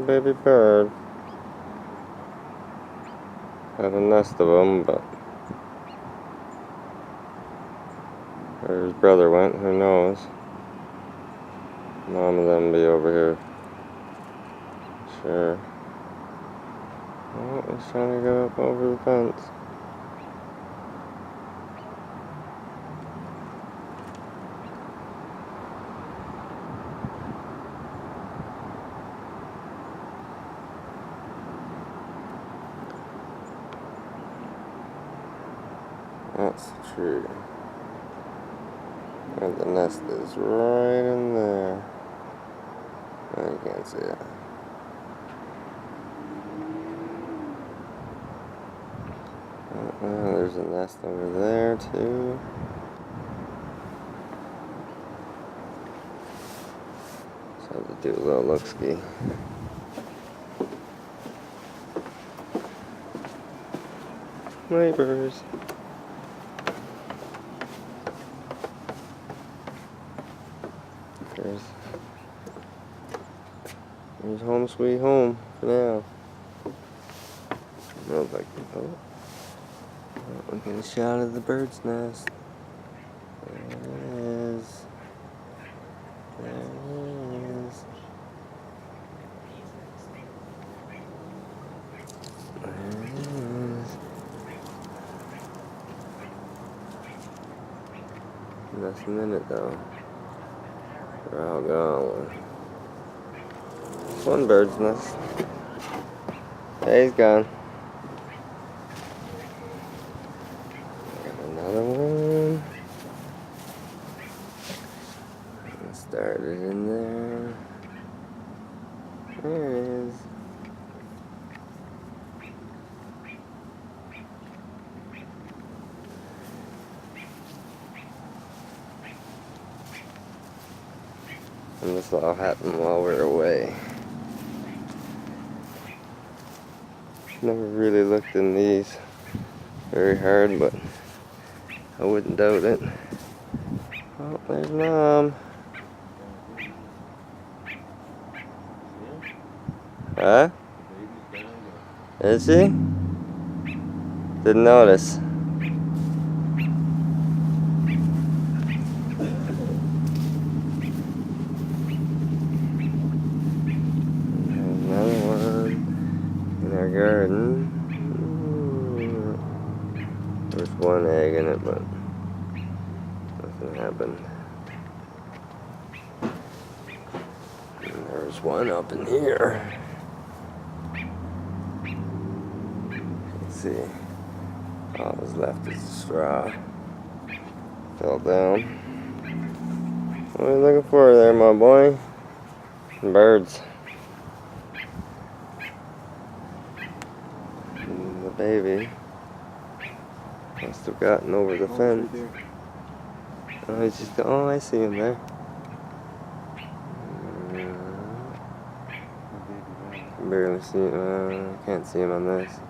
baby bird. Had a nest of them, but where his brother went, who knows. Mom of them be over here. Sure. Oh, he's trying to go up over the fence. That's the tree. And the nest is right in there. Oh, you can't see it. There's a nest over there too. So I have to do a little look-ski. Neighbors. There's home sweet home for now. Smells like, oh, we get a shot of the bird's nest. There it is. There it is. There it is. Less than a minute though. They're all gone. One bird's nest. Hey, he's gone. Got another one. Started in there. There it is. And this all happened while we were away. Never really looked in these very hard, but I wouldn't doubt it. Oh, there's Mom. Huh? Is she? Didn't notice. Another one in our garden. There's one egg in it, but nothing happened. And there's one up in here. Let's see. All that's left is a straw. Fell down. What are you looking for there, my boy? Birds. And the baby must have gotten over the fence. Oh, he's just, oh, I see him there. Barely see him. Can't see him on this.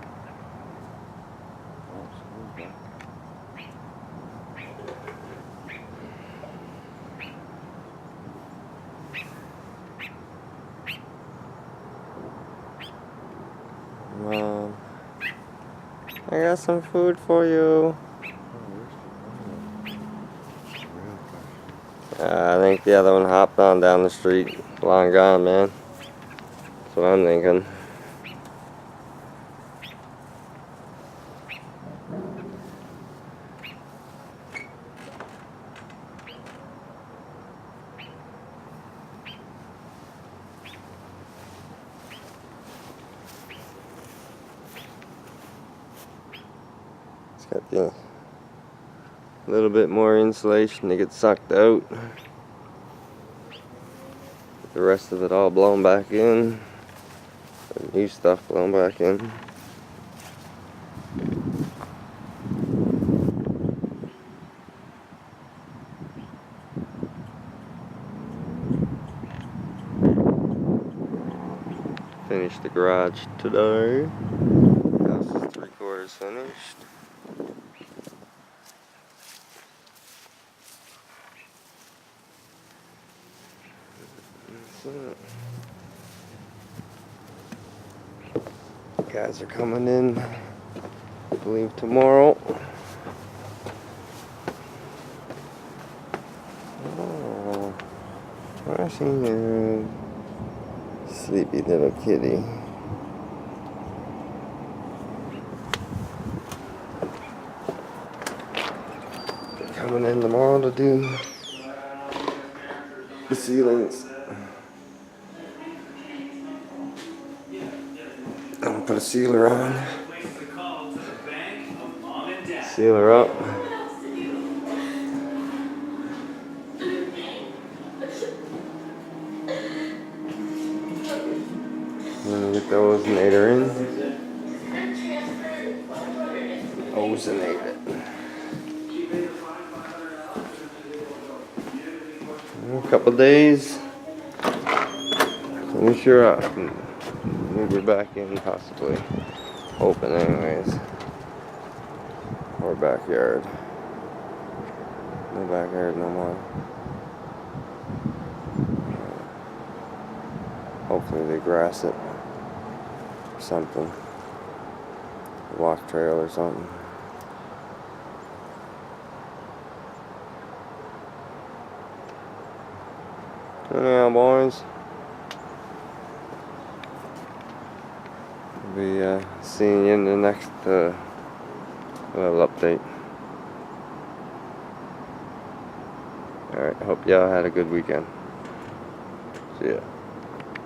Mom, I got some food for you. I think the other one hopped on down the street. Long gone, man. That's what I'm thinking. It's got the little bit more insulation to get sucked out. The rest of it all blown back in. The new stuff blown back in. Finished the garage today. House is 3/4 finished. That's it. Guys are coming in, I believe tomorrow. Oh, rushing in. Sleepy little kitty. They're coming in tomorrow to do the ceilings. I'm gonna put a sealer on. Seal her up. I'm gonna get the ozonator in. Ozonate it. In a couple days, finish her up. Move her back in, possibly. Open, anyways. Or backyard. No backyard no more. Hopefully they grass it. Or something. Walk trail or something. Anyhow, boys. We'll be seeing you in the next little update. Alright, hope y'all had a good weekend. See ya.